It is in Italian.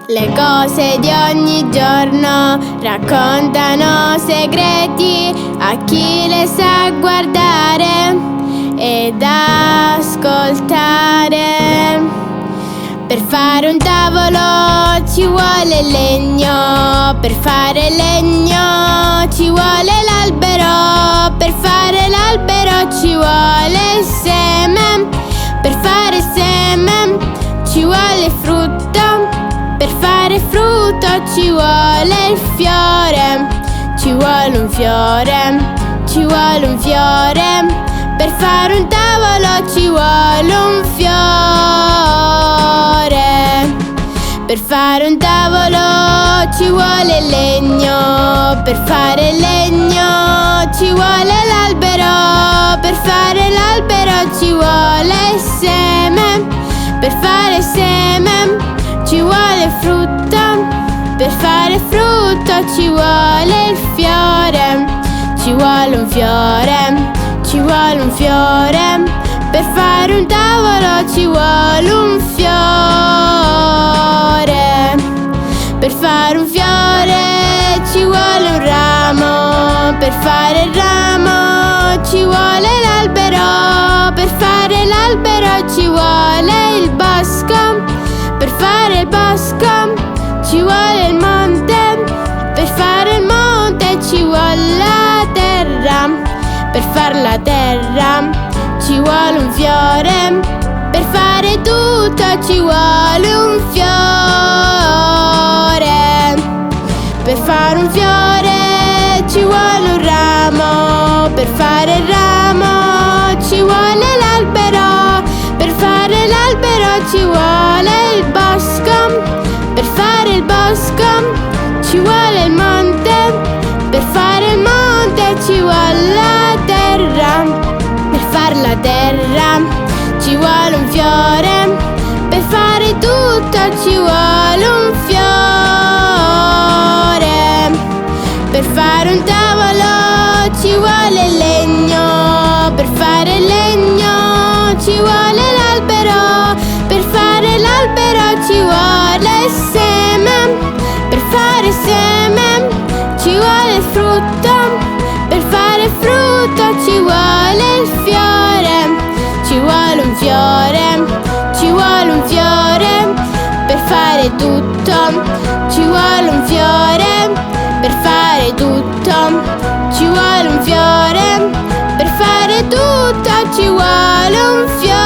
Le cose di ogni giorno raccontano segreti a chi le sa guardare ed ascoltare. Per fare un tavolo ci vuole legno, per fare legno ci vuole l'albero, per fare l'albero ci vuole il seme, per fare seme ci vuole frutto, per fare frutto ci vuole il fiore, ci vuole un fiore, ci vuole un fiore, per fare un tavolo ci vuole un fiore. Per fare un tavolo ci vuole legno, per fare legno ci vuole l'albero, per fare l'albero ci vuole il seme, per fare seme ci vuole frutto, per fare frutto ci vuole il fiore, ci vuole un fiore, ci vuole un fiore, per fare un tavolo ci vuole un fiore. Per fare un fiore ci vuole un ramo, per fare il ramo ci vuole l'albero, per fare l'albero ci vuole il bosco, per fare il bosco ci vuole il monte, per fare il monte ci vuole la terra, per fare la terra ci vuole un fiore, per fare tutto ci vuole un fiore. Per fare un fiore ci vuole un ramo, per fare il ramo ci vuole l'albero, per fare l'albero ci vuole il bosco, per fare il bosco ci vuole il monte, per fare il monte ci vuole la terra, per fare la terra ci vuole un fiore, per fare tutto ci vuole un fiore. Per fare un tavolo ci vuole legno, per fare legno ci vuole l'albero, per fare l'albero ci vuole il seme, per fare seme ci vuole il frutto, per fare frutto ci vuole il fiore, ci vuole un fiore, ci vuole un fiore, per fare tutto ci vuole un fiore, per fare tutto ci vuole un fiore, per fare tutto ci vuole un fiore.